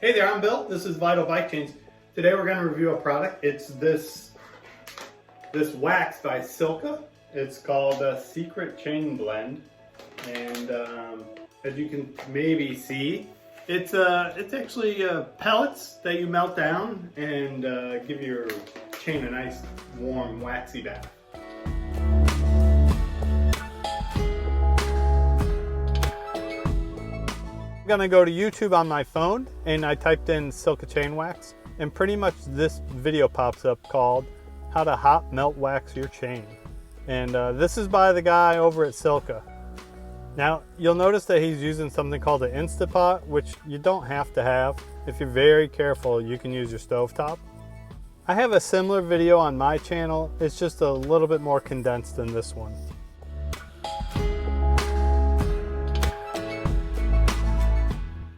Hey there, I'm Bill. This is Vital Bike Chains. Today we're going to review a product. It's this wax by Silca. It's called Secret Chain Blend, and as you can maybe see, it's actually pellets that you melt down and give your chain a nice warm waxy bath. I'm gonna go to YouTube on my phone and I typed in Silca chain wax, and pretty much this video pops up called How to Hot Melt Wax Your Chain. And this is by the guy over at Silca. Now you'll notice that he's using something called an Instapot, which you don't have to have. If you're very careful, you can use your stovetop. I have a similar video on my channel. It's just a little bit more condensed than this one.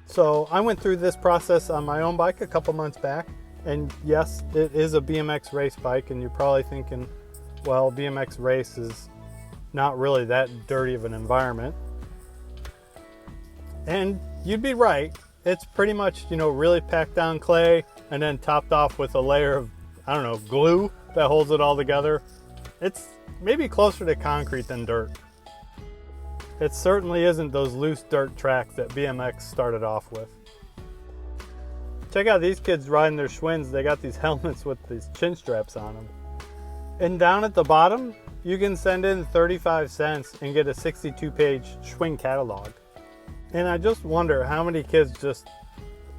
So I went through this process on my own bike a couple months back, and yes, it is a BMX race bike, and you're probably thinking, well, BMX race is not really that dirty of an environment. And you'd be right. It's pretty much, really packed down clay and then topped off with a layer of, glue that holds it all together. It's maybe closer to concrete than dirt. It certainly isn't those loose dirt tracks that BMX started off with. Check out these kids riding their Schwinns. They got these helmets with these chin straps on them. And down at the bottom, you can send in 35 cents and get a 62-page Schwinn catalog. And I just wonder how many kids just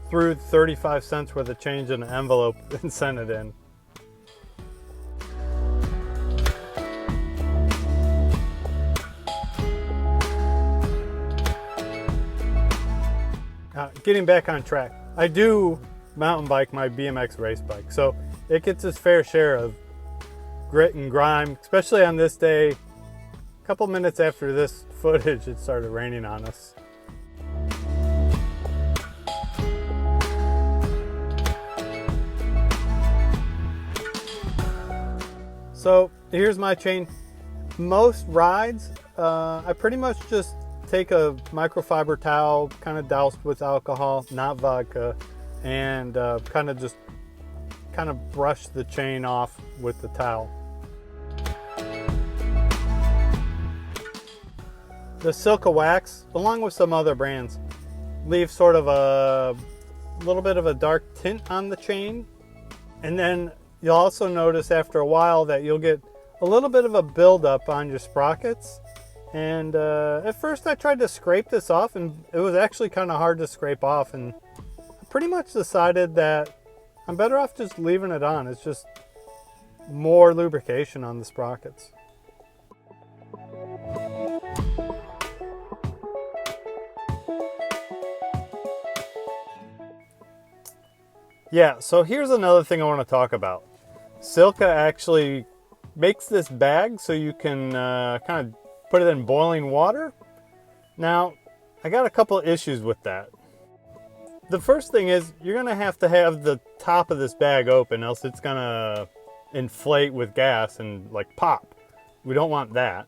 threw 35 cents worth of change in an envelope and sent it in. Getting back on track, I do mountain bike my BMX race bike, so it gets its fair share of grit and grime, especially on this day. A couple minutes after this footage, it started raining on us. So here's my chain. Most rides, I pretty much just take a microfiber towel, kind of doused with alcohol, not vodka, and kind of brush the chain off with the towel. The Silca wax, along with some other brands, leave sort of a little bit of a dark tint on the chain, and then you'll also notice after a while that you'll get a little bit of a buildup on your sprockets. And at first I tried to scrape this off, and it was actually kind of hard to scrape off, and I pretty much decided that I'm better off just leaving it on. It's just more lubrication on the sprockets. Yeah, so here's another thing I want to talk about. Silca actually makes this bag so you can kind of put it in boiling water. Now, I got a couple of issues with that. The first thing is you're gonna have to have the top of this bag open, else it's gonna inflate with gas and like pop. We don't want that.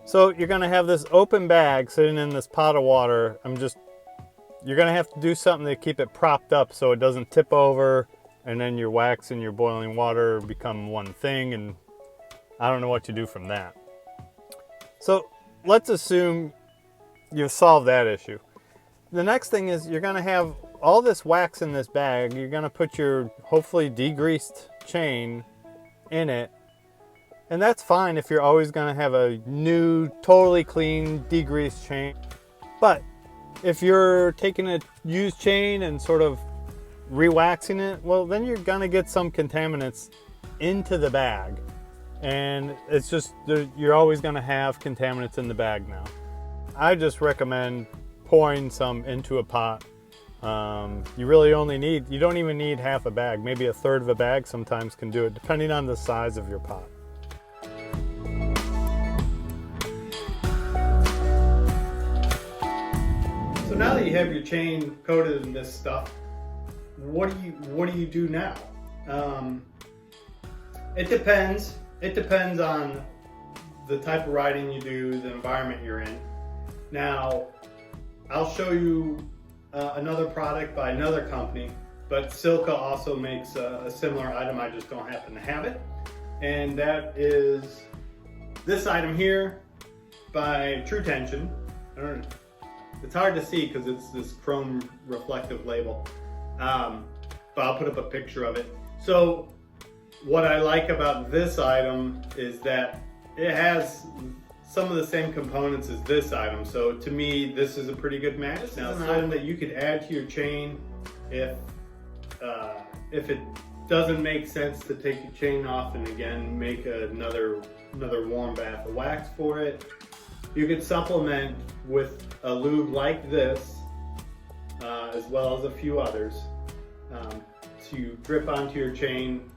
So you're gonna have this open bag sitting in this pot of water. You're gonna have to do something to keep it propped up so it doesn't tip over, and then your wax and your boiling water become one thing, and I don't know what you do from that. So let's assume you've solved that issue. The next thing is you're gonna have all this wax in this bag. You're gonna put your hopefully degreased chain in it. And that's fine if you're always gonna have a new, totally clean, degreased chain. But if you're taking a used chain and sort of re-waxing it, well, then you're gonna get some contaminants into the bag. And it's just, you're always gonna have contaminants in the bag now. I just recommend pouring some into a pot. You don't even need half a bag. Maybe a third of a bag sometimes can do it, depending on the size of your pot. So now that you have your chain coated in this stuff, what do you do now? It depends. It depends on the type of riding you do, the environment you're in. Now, I'll show you another product by another company, but Silca also makes a similar item. I just don't happen to have it. And that is this item here by True Tension. I don't know. It's hard to see because it's this chrome reflective label, but I'll put up a picture of it. So what I like about this item is that it has some of the same components as this item. So to me, this is a pretty good match. This is an item that you could add to your chain if it doesn't make sense to take your chain off and again make another warm bath of wax for it. You could supplement with a lube like this, as well as a few others, to drip onto your chain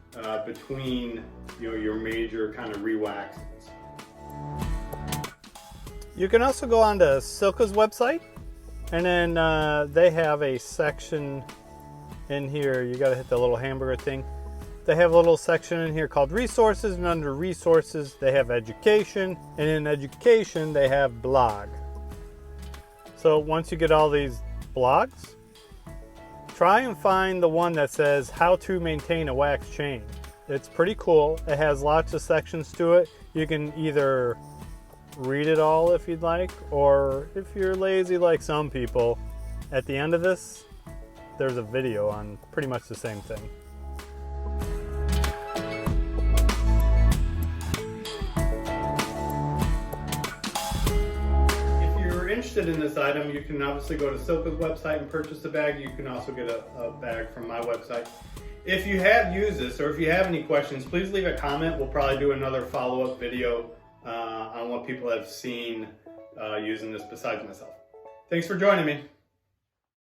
between your major kind of re-waxes. You can also go onto Silca's website, and then they have a section in here. You got to hit the little hamburger thing. They have a little section in here called resources, and under resources they have education, and in education they have blog. So once you get all these blogs, try and find the one that says how to maintain a wax chain. It's pretty cool. It has lots of sections to it. You can either read it all if you'd like, or if you're lazy like some people, at the end of this there's a video on pretty much the same thing. Interested in this item, you can obviously go to Silca's website and purchase the bag. You can also get a bag from my website. If you have used this, or if you have any questions, please leave a comment. We'll probably do another follow-up video on what people have seen using this besides myself. Thanks for joining me.